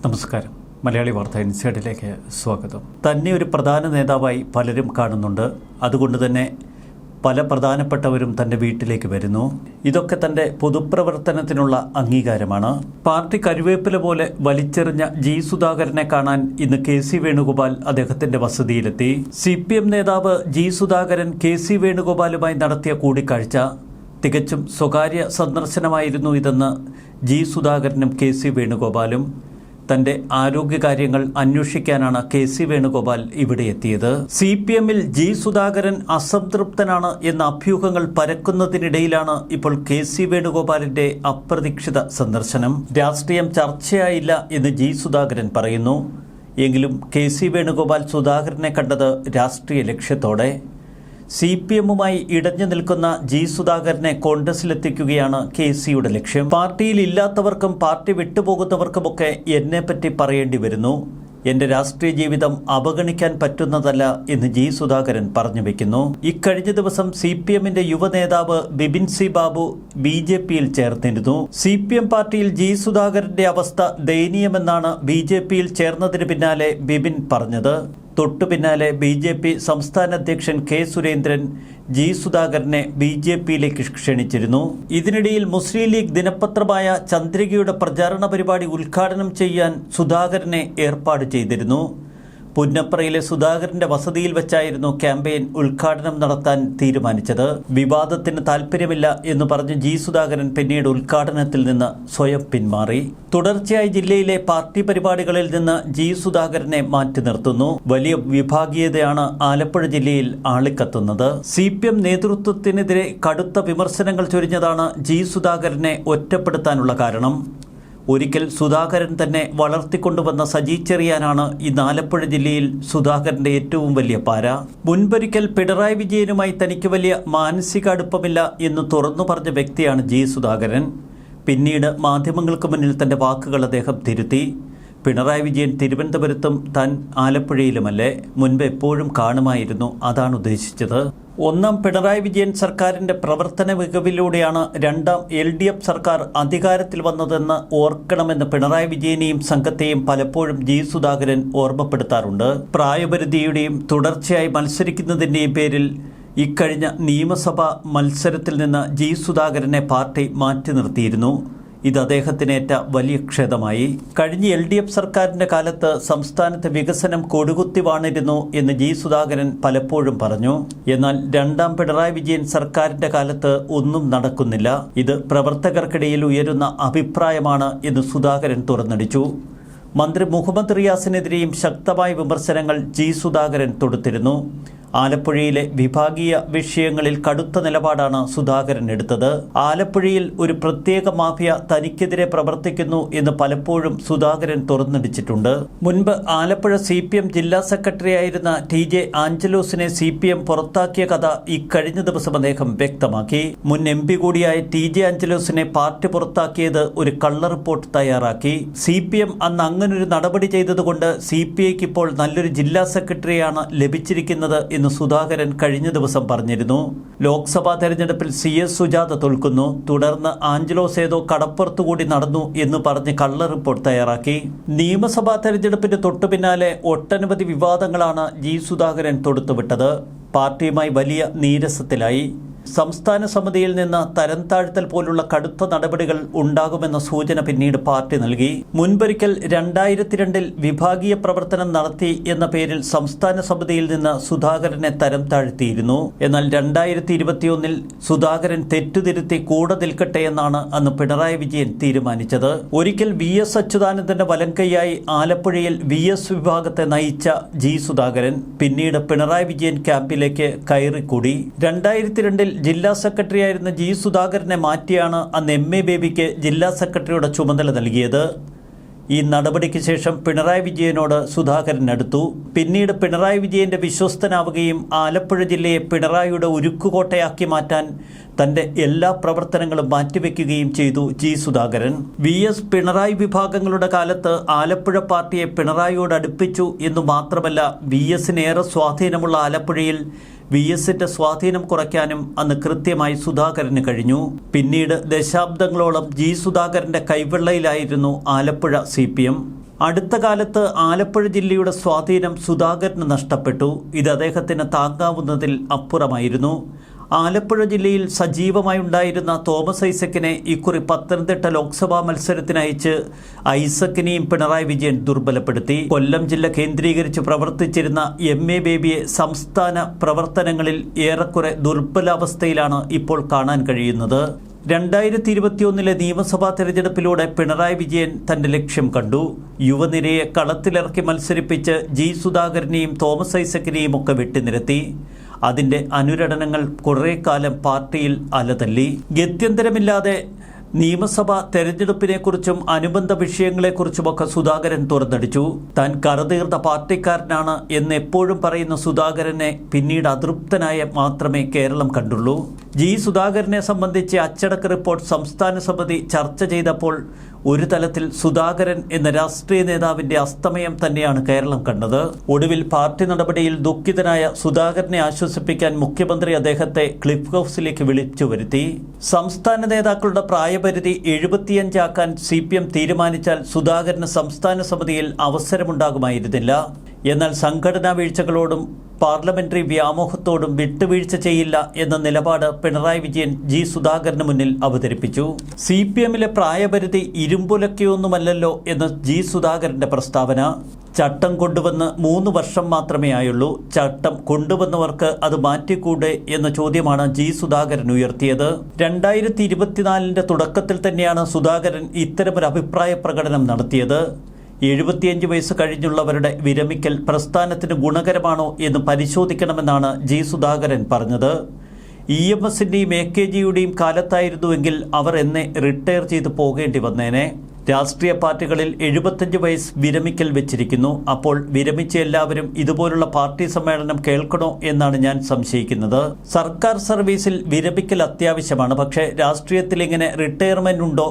നമസ്കാരം. മലയാളി വാർത്ത ഇൻസൈഡിലേക്ക് സ്വാഗതം. തന്നെ ഒരു പ്രധാന നേതാവായി പലരും കാണുന്നുണ്ട്. അതുകൊണ്ട് തന്നെ പല പ്രധാനപ്പെട്ടവരും തൻ്റെ വീട്ടിലേക്ക് വരുന്നു. ഇതൊക്കെ തൻ്റെ പൊതുപ്രവർത്തനത്തിനുള്ള അംഗീകാരമാണ്. പാർട്ടി കരുവേപ്പില പോലെ വലിച്ചെറിഞ്ഞ ജി സുധാകരനെ കാണാൻ ഇന്ന് കെ.സി. വേണുഗോപാൽ അദ്ദേഹത്തിൻ്റെ വസതിയിലെത്തി. CPM നേതാവ് ജി സുധാകരൻ കെ.സി. വേണുഗോപാലുമായി നടത്തിയ കൂടിക്കാഴ്ച തികച്ചും സ്വകാര്യ സന്ദർശനമായിരുന്നു ഇതെന്ന് ജി സുധാകരനും കെ.സി. വേണുഗോപാലും. തൻ്റെ ആരോഗ്യകാര്യങ്ങൾ അന്വേഷിക്കാനാണ് കെ.സി. വേണുഗോപാൽ ഇവിടെ എത്തിയത്. CPMൽ ജി സുധാകരൻ അസംതൃപ്തനാണ് എന്ന അഭ്യൂഹങ്ങൾ പരക്കുന്നതിനിടയിലാണ് ഇപ്പോൾ കെ.സി. വേണുഗോപാലിന്റെ അപ്രതീക്ഷിത സന്ദർശനം. രാഷ്ട്രീയം ചർച്ചയായില്ല എന്ന് ജി സുധാകരൻ പറയുന്നു. എങ്കിലും കെ.സി. വേണുഗോപാൽ സുധാകരനെ കണ്ടത് രാഷ്ട്രീയ ലക്ഷ്യത്തോടെ. CPMുമായി ഇടഞ്ഞു നിൽക്കുന്ന ജി സുധാകരനെ കോൺഗ്രസിലെത്തിക്കുകയാണ് കെ.സിയുടെ ലക്ഷ്യം. പാർട്ടിയിൽ ഇല്ലാത്തവർക്കും പാർട്ടി വിട്ടുപോകുന്നവർക്കുമൊക്കെ എന്നെപ്പറ്റി പറയേണ്ടി വരുന്നു. എന്റെ രാഷ്ട്രീയ ജീവിതം അവഗണിക്കാൻ പറ്റുന്നതല്ല എന്ന് ജി സുധാകരൻ പറഞ്ഞു വെക്കുന്നു. ഇക്കഴിഞ്ഞ ദിവസം CPMന്റെ യുവനേതാവ് ബിപിൻ സി ബാബു BJPയിൽ ചേർന്നിരുന്നു. CPM പാർട്ടിയിൽ ജി സുധാകരന്റെ അവസ്ഥ ദയനീയമെന്നാണ് BJPയിൽ ചേർന്നതിന് പിന്നാലെ ബിപിൻ പറഞ്ഞത്. തൊട്ടു പിന്നാലെ BJP സംസ്ഥാന അധ്യക്ഷൻ കെ. സുരേന്ദ്രൻ ജി സുധാകരനെ BJPയിലേക്ക് ക്ഷണിച്ചിരുന്നു. ഇതിനിടയിൽ മുസ്ലിം ലീഗ് ദിനപത്രമായ ചന്ദ്രികയുടെ പ്രചാരണ പരിപാടി ഉദ്ഘാടനം ചെയ്യാൻ സുധാകരനെ ഏർപ്പാട് ചെയ്തിരുന്നു. പുന്നപ്രയിലെ സുധാകരന്റെ വസതിയിൽ വെച്ചായിരുന്നു ക്യാമ്പയിൻ ഉദ്ഘാടനം നടത്താൻ തീരുമാനിച്ചത്. വിവാദത്തിന് താൽപ്പര്യമില്ല എന്ന് പറഞ്ഞ് ജി സുധാകരൻ പിന്നീട് ഉദ്ഘാടനത്തിൽ നിന്ന് സ്വയം പിന്മാറി. തുടർച്ചയായി ജില്ലയിലെ പാർട്ടി പരിപാടികളിൽ നിന്ന് ജി സുധാകരനെ മാറ്റി നിർത്തുന്നു. വലിയ വിഭാഗീയതയാണ് ആലപ്പുഴ ജില്ലയിൽ ആളിക്കത്തുന്നത്. CPM നേതൃത്വത്തിനെതിരെ കടുത്ത വിമർശനങ്ങൾ ചൊരിഞ്ഞതാണ് ജി സുധാകരനെ ഒറ്റപ്പെടുത്താനുള്ള കാരണം. ഒരിക്കൽ സുധാകരൻ തന്നെ വളർത്തിക്കൊണ്ടുവന്ന സജി ചെറിയാനാണ് ഇന്ന് ആലപ്പുഴ ജില്ലയിൽ സുധാകരന്റെ ഏറ്റവും വലിയ പാര. മുൻപൊരിക്കൽ പിണറായി വിജയനുമായി തനിക്ക് വലിയ മാനസിക അടുപ്പമില്ല എന്ന് തുറന്നു പറഞ്ഞ വ്യക്തിയാണ് ജി സുധാകരൻ. പിന്നീട് മാധ്യമങ്ങൾക്ക് മുന്നിൽ തന്റെ വാക്കുകൾ അദ്ദേഹം തിരുത്തി. പിണറായി വിജയൻ തിരുവനന്തപുരത്തും താൻ ആലപ്പുഴയിലുമല്ലേ, മുൻപ് എപ്പോഴും കാണുമായിരുന്നു, അതാണ് ഉദ്ദേശിച്ചത്. ഒന്നാം പിണറായി വിജയൻ സർക്കാരിന്റെ പ്രവർത്തന മികവിലൂടെയാണ് രണ്ടാം LDF സർക്കാർ അധികാരത്തിൽ വന്നതെന്ന് ഓർക്കണമെന്ന് പിണറായി വിജയനെയും സംഘത്തെയും പലപ്പോഴും ജി സുധാകരൻ ഓർമ്മപ്പെടുത്താറുണ്ട്. പ്രായപരിധിയുടെയും തുടർച്ചയായി മത്സരിക്കുന്നതിന്റെയും പേരിൽ ഇക്കഴിഞ്ഞ നിയമസഭാ മത്സരത്തിൽ നിന്ന് ജി സുധാകരനെ പാർട്ടി മാറ്റി നിർത്തിയിരുന്നു. ഇത് അദ്ദേഹത്തിനേറ്റ വലിയ ക്ഷതമായി. കഴിഞ്ഞ LDF സർക്കാരിന്റെ കാലത്ത് സംസ്ഥാനത്ത് വികസനം കൊടുകുത്തി വാണിരുന്നു എന്ന് ജി സുധാകരൻ പലപ്പോഴും പറഞ്ഞു. എന്നാൽ രണ്ടാം പിണറായി വിജയൻ സർക്കാരിന്റെ കാലത്ത് ഒന്നും നടക്കുന്നില്ല. ഇത് പ്രവർത്തകർക്കിടയിൽ ഉയരുന്ന അഭിപ്രായമാണ് എന്ന് സുധാകരൻ തുറന്നടിച്ചു. മന്ത്രി മുഹമ്മദ് റിയാസിനെതിരെയും ശക്തമായ വിമർശനങ്ങൾ ജി സുധാകരൻ തൊടുത്തിരുന്നു. ആലപ്പുഴയിലെ വിഭാഗീയ വിഷയങ്ങളിൽ കടുത്ത നിലപാടാണ് സുധാകരൻ എടുത്തത്. ആലപ്പുഴയിൽ ഒരു പ്രത്യേക മാഫിയ തനിക്കെതിരെ പ്രവർത്തിക്കുന്നു എന്ന് പലപ്പോഴും സുധാകരൻ തുറന്നടിച്ചിട്ടുണ്ട്. മുൻപ് ആലപ്പുഴ CPM ജില്ലാ സെക്രട്ടറി ആയിരുന്ന TJ ആഞ്ചലോസിനെ CPM പുറത്താക്കിയ കഥ ഇക്കഴിഞ്ഞ ദിവസം അദ്ദേഹം വ്യക്തമാക്കി. മുൻ MP കൂടിയായ TJ ആഞ്ചലോസിനെ പാർട്ടി പുറത്താക്കിയത് ഒരു കള്ള റിപ്പോർട്ട് തയ്യാറാക്കി. CPM അന്ന് അങ്ങനൊരു നടപടി ചെയ്തതുകൊണ്ട് CPIക്ക് ഇപ്പോൾ നല്ലൊരു ജില്ലാ സെക്രട്ടറിയാണ് ലഭിച്ചിരിക്കുന്നത് എന്ന് സുധാകരൻ കഴിഞ്ഞ ദിവസം പറഞ്ഞിരുന്നു. ലോക്സഭാ തെരഞ്ഞെടുപ്പിൽ CS സുജാത തോൽക്കുന്നു. തുടർന്ന് ആഞ്ചലോസ് ഏതോ കടപ്പുറത്തുകൂടി നടന്നു എന്ന് പറഞ്ഞ് കള്ള റിപ്പോർട്ട് തയ്യാറാക്കി. നിയമസഭാ തെരഞ്ഞെടുപ്പിന് തൊട്ടുപിന്നാലെ ഒട്ടനവധി വിവാദങ്ങളാണ് ജി സുധാകരൻ തൊടുത്തുവിട്ടത്. പാർട്ടിയുമായി വലിയ നീരസത്തിലായി. സംസ്ഥാന സമിതിയിൽ നിന്ന് തരം താഴ്ത്തൽ പോലുള്ള കടുത്ത നടപടികൾ ഉണ്ടാകുമെന്ന സൂചന പിന്നീട് പാർട്ടി നൽകി. മുൻപൊരിക്കൽ 2002 വിഭാഗീയ പ്രവർത്തനം നടത്തി എന്ന പേരിൽ സംസ്ഥാന സമിതിയിൽ നിന്ന് സുധാകരനെ തരം താഴ്ത്തിയിരുന്നു. എന്നാൽ 2021 സുധാകരൻ തെറ്റുതിരുത്തി കൂടെ നിൽക്കട്ടെ എന്നാണ് അന്ന് പിണറായി വിജയൻ തീരുമാനിച്ചത്. ഒരിക്കൽ VS അച്യുതാനന്ദന്റെ വലംകൈയായി ആലപ്പുഴയിൽ VS വിഭാഗത്തെ നയിച്ച ജി സുധാകരൻ പിന്നീട് പിണറായി വിജയൻ ക്യാമ്പിലേക്ക് കയറിക്കൂടി. 2002 ജില്ലാ സെക്രട്ടറിയായിരുന്ന ജി സുധാകരനെ മാറ്റിയാണ് അന്ന് MA ബേബിക്ക് ജില്ലാ സെക്രട്ടറിയുടെ ചുമതല നൽകിയത്. ഈ നടപടിക്ക് ശേഷം പിണറായി വിജയനോട് സുധാകരൻ അടുത്തു. പിന്നീട് പിണറായി വിജയന്റെ വിശ്വസ്തനാവുകയും ആലപ്പുഴ ജില്ലയെ പിണറായിയുടെ ഉരുക്കുകോട്ടയാക്കി മാറ്റാൻ തന്റെ എല്ലാ പ്രവർത്തനങ്ങളും മാറ്റിവെക്കുകയും ചെയ്തു ജി സുധാകരൻ. VS പിണറായി വിഭാഗങ്ങളുടെ കാലത്ത് ആലപ്പുഴ പാർട്ടിയെ പിണറായിയോട് അടുപ്പിച്ചു എന്നു മാത്രമല്ല, VSനേറെ സ്വാധീനമുള്ള ആലപ്പുഴയിൽ VSന്റെ സ്വാധീനം കുറയ്ക്കാനും അന്ന് കൃത്യമായി സുധാകരന് കഴിഞ്ഞു. പിന്നീട് ദശാബ്ദങ്ങളോളം ജി സുധാകരന്റെ കൈവെള്ളയിലായിരുന്നു ആലപ്പുഴ CPM. അടുത്ത കാലത്ത് ആലപ്പുഴ ജില്ലയുടെ സ്വാധീനം സുധാകരന് നഷ്ടപ്പെട്ടു. ഇത് അദ്ദേഹത്തിന് താങ്ങാവുന്നതിൽ അപ്പുറമായിരുന്നു. ആലപ്പുഴ ജില്ലയിൽ സജീവമായി ഉണ്ടായിരുന്ന തോമസ് ഐസക്കിനെ ഇക്കുറി പത്തനംതിട്ട ലോക്സഭാ മത്സരത്തിനയച്ച് ഐസക്കിനെയും പിണറായി വിജയൻ ദുർബലപ്പെടുത്തി. കൊല്ലം ജില്ല കേന്ദ്രീകരിച്ച് പ്രവർത്തിച്ചിരുന്ന MA ബേബിയെ സംസ്ഥാന പ്രവർത്തനങ്ങളിൽ ഏറെക്കുറെ ദുർബലാവസ്ഥയിലാണ് ഇപ്പോൾ കാണാൻ കഴിയുന്നത്. 2021 നിയമസഭാ തെരഞ്ഞെടുപ്പിലൂടെ പിണറായി വിജയൻ തന്റെ ലക്ഷ്യം കണ്ടു. യുവനിരയെ കളത്തിലിറക്കി മത്സരിപ്പിച്ച് G. സുധാകരനെയും തോമസ് ഐസക്കിനെയും ഒക്കെ വെട്ടിനിരത്തി. അതിന്റെ അനുരണനങ്ങൾ കുറേ കാലം പാർട്ടിയിൽ അലതല്ലി. ഗത്യന്തരമില്ലാതെ നിയമസഭാ തെരഞ്ഞെടുപ്പിനെക്കുറിച്ചും അനുബന്ധ വിഷയങ്ങളെക്കുറിച്ചുമൊക്കെ സുധാകരൻ തുറന്നടിച്ചു. താൻ കറുതീർത്ത പാർട്ടിക്കാരനാണ് എന്ന് എപ്പോഴും പറയുന്ന സുധാകരനെ പിന്നീട് അതൃപ്തനായ മാത്രമേ കേരളം കണ്ടുള്ളൂ. G. സുധാകരനെ സംബന്ധിച്ച് അച്ചടക്ക റിപ്പോർട്ട് സംസ്ഥാന സമിതി ചർച്ച ചെയ്തപ്പോൾ ഒരു തലത്തിൽ സുധാകരൻ എന്ന രാഷ്ട്രീയ നേതാവിന്റെ അസ്തമയം തന്നെയാണ് കേരളം കണ്ടത്. ഒടുവിൽ പാർട്ടി നടപടിയിൽ ദുഃഖിതനായ സുധാകരനെ ആശ്വസിപ്പിക്കാൻ മുഖ്യമന്ത്രി അദ്ദേഹത്തെ ക്ലിഫ് ഹൗസിലേക്ക് വിളിച്ചു വരുത്തി. സംസ്ഥാന നേതാക്കളുടെ പ്രായപരിധി 75 ആക്കാൻ CPM തീരുമാനിച്ചാൽ സുധാകരന് സംസ്ഥാന സമിതിയിൽ അവസരമുണ്ടാകുമായിരുന്നില്ല. എന്നാൽ സംഘടനാ വീഴ്ചകളോടും പാർലമെന്ററി വ്യാമോഹത്തോടും വിട്ടുവീഴ്ച ചെയ്യില്ല എന്ന നിലപാട് പിണറായി വിജയൻ G. സുധാകരന് മുന്നിൽ അവതരിപ്പിച്ചു. CPMലെ പ്രായപരിധി ഇരുമ്പുലക്കിയൊന്നുമല്ലല്ലോ എന്ന് G. സുധാകരന്റെ പ്രസ്താവന. ചട്ടം കൊണ്ടുവന്ന് 3 വർഷം മാത്രമേ ആയുള്ളൂ. ചട്ടം കൊണ്ടുവന്നവർക്ക് അത് മാറ്റിക്കൂടെ എന്ന ചോദ്യമാണ് G. സുധാകരൻ ഉയർത്തിയത്. 2024 തുടക്കത്തിൽ തന്നെയാണ് സുധാകരൻ ഇത്തരമൊരു അഭിപ്രായ പ്രകടനം നടത്തിയത്. 75 വയസ്സ് കഴിഞ്ഞുള്ളവരുടെ വിരമിക്കൽ പ്രസ്ഥാനത്തിന് ഗുണകരമാണോ എന്ന് പരിശോധിക്കണമെന്നാണ് G. സുധാകരൻ പറഞ്ഞത്. EMSന്റെയും AKGയുടെയും കാലത്തായിരുന്നുവെങ്കിൽ അവർ എന്നെ റിട്ടയർ ചെയ്ത് പോകേണ്ടി വന്നേനെ. രാഷ്ട്രീയ പാർട്ടികളിൽ 75 വയസ്സ് വിരമിക്കൽ വെച്ചിരിക്കുന്നു. അപ്പോൾ വിരമിച്ച എല്ലാവരും ഇതുപോലുള്ള പാർട്ടി സമ്മേളനം കേൾക്കണോ എന്നാണ് ഞാൻ സംശയിക്കുന്നത്. സർക്കാർ സർവീസിൽ വിരമിക്കൽ അത്യാവശ്യമാണ്. പക്ഷേ രാഷ്ട്രീയത്തിൽ ഇങ്ങനെ റിട്ടയർമെന്റ് ഉണ്ടോ?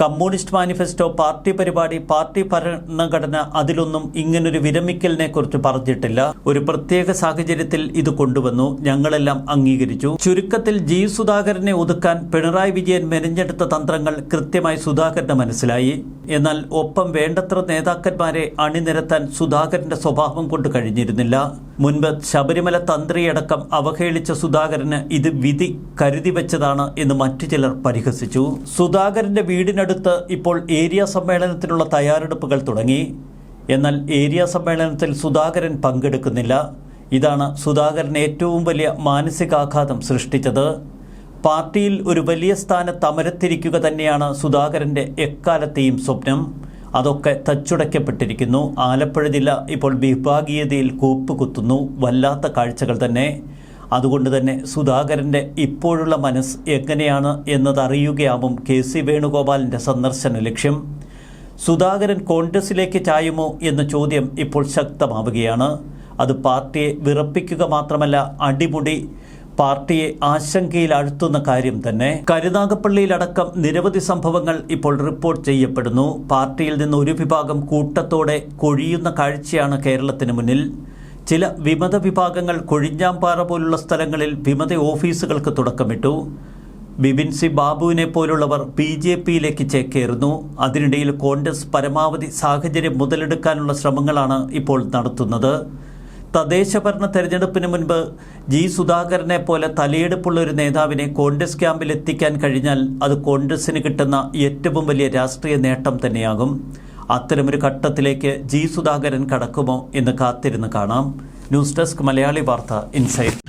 കമ്മ്യൂണിസ്റ്റ് മാനിഫെസ്റ്റോ, പാർട്ടി പരിപാടി, പാർട്ടി ഭരണഘടന, അതിലൊന്നും ഇങ്ങനൊരു വിരമിക്കലിനെ കുറിച്ച് പറഞ്ഞിട്ടില്ല. ഒരു പ്രത്യേക സാഹചര്യത്തിൽ ഇത് കൊണ്ടുവന്നു, ഞങ്ങളെല്ലാം അംഗീകരിച്ചു. ചുരുക്കത്തിൽ G. സുധാകരനെ ഒതുക്കാൻ പിണറായി വിജയൻ മെനഞ്ഞെടുത്ത തന്ത്രങ്ങൾ കൃത്യമായി സുധാകരന് മനസ്സിലായി. എന്നാൽ ഒപ്പം വേണ്ടത്ര നേതാക്കന്മാരെ അണിനിരത്താൻ സുധാകരന്റെ സ്വഭാവം കൊണ്ട് കഴിഞ്ഞിരുന്നില്ല. മുൻപ് ശബരിമല തന്ത്രിയടക്കം അവഹേളിച്ച സുധാകരന് ഇത് വിധി കരുതി വെച്ചതാണ് എന്ന് മറ്റു ചിലർ പരിഹസിച്ചു. സുധാകരന്റെ വീടിനടുത്ത് ഇപ്പോൾ ഏരിയ സമ്മേളനത്തിനുള്ള തയ്യാറെടുപ്പുകൾ തുടങ്ങി. എന്നാൽ ഏരിയ സമ്മേളനത്തിൽ സുധാകരൻ പങ്കെടുക്കുന്നില്ല. ഇതാണ് സുധാകരന് ഏറ്റവും വലിയ മാനസികാഘാതം സൃഷ്ടിച്ചത്. പാർട്ടിയിൽ ഒരു വലിയ സ്ഥാനത്ത് അമരത്തിരിക്കുക തന്നെയാണ് സുധാകരന്റെ എക്കാലത്തെയും സ്വപ്നം. അതൊക്കെ തച്ചുടയ്ക്കപ്പെട്ടിരിക്കുന്നു. ആലപ്പുഴ ജില്ല ഇപ്പോൾ വിഭാഗീയതയിൽ കൂപ്പുകുത്തുന്നു. വല്ലാത്ത കാഴ്ചകൾ തന്നെ. അതുകൊണ്ട് തന്നെ സുധാകരന്റെ ഇപ്പോഴുള്ള മനസ്സ് എങ്ങനെയാണ് എന്നതറിയുകയാവും KC വേണുഗോപാലിന്റെ സന്ദർശന ലക്ഷ്യം. സുധാകരൻ കോൺഗ്രസിലേക്ക് ചായുമോ എന്ന ചോദ്യം ഇപ്പോൾ ശക്തമാവുകയാണ്. അത് പാർട്ടിയെ വിറപ്പിക്കുക മാത്രമല്ല, അടിമുടി പാർട്ടിയെ ആശങ്കയിൽ ആഴ്ത്തുന്ന കാര്യം തന്നെ. കരുനാഗപ്പള്ളിയിലടക്കം നിരവധി സംഭവങ്ങൾ ഇപ്പോൾ റിപ്പോർട്ട് ചെയ്യപ്പെടുന്നു. പാർട്ടിയിൽ നിന്ന് ഒരു വിഭാഗം കൂട്ടത്തോടെ കൊഴിയുന്ന കാഴ്ചയാണ് കേരളത്തിന് മുന്നിൽ. ചില വിമത വിഭാഗങ്ങൾ കൊഴിഞ്ഞാമ്പാറ പോലുള്ള സ്ഥലങ്ങളിൽ വിമത ഓഫീസുകൾക്ക് തുടക്കമിട്ടു. ബിപിൻ സി ബാബുവിനെ പോലുള്ളവർ BJPയിലേക്ക് ചേക്കേറുന്നു. അതിനിടയിൽ കോൺഗ്രസ് പരമാവധി സാഹചര്യം മുതലെടുക്കാനുള്ള ശ്രമങ്ങളാണ് ഇപ്പോൾ നടത്തുന്നത്. തദ്ദേശഭരണ തെരഞ്ഞെടുപ്പിന് മുൻപ് G. സുധാകരനെ പോലെ തലയെടുപ്പുള്ള ഒരു നേതാവിനെ കോൺഗ്രസ് ക്യാമ്പിൽ എത്തിക്കാൻ കഴിഞ്ഞാൽ അത് കോൺഗ്രസിന് കിട്ടുന്ന ഏറ്റവും വലിയ രാഷ്ട്രീയ നേട്ടം തന്നെയാകും. അത്തരമൊരു ഘട്ടത്തിലേക്ക് G. സുധാകരൻ കടക്കുമോ എന്ന് കാത്തിരുന്ന് കാണാം. ന്യൂസ് ഡെസ്ക് മലയാളി വാർത്ത ഇൻസൈറ്റ്.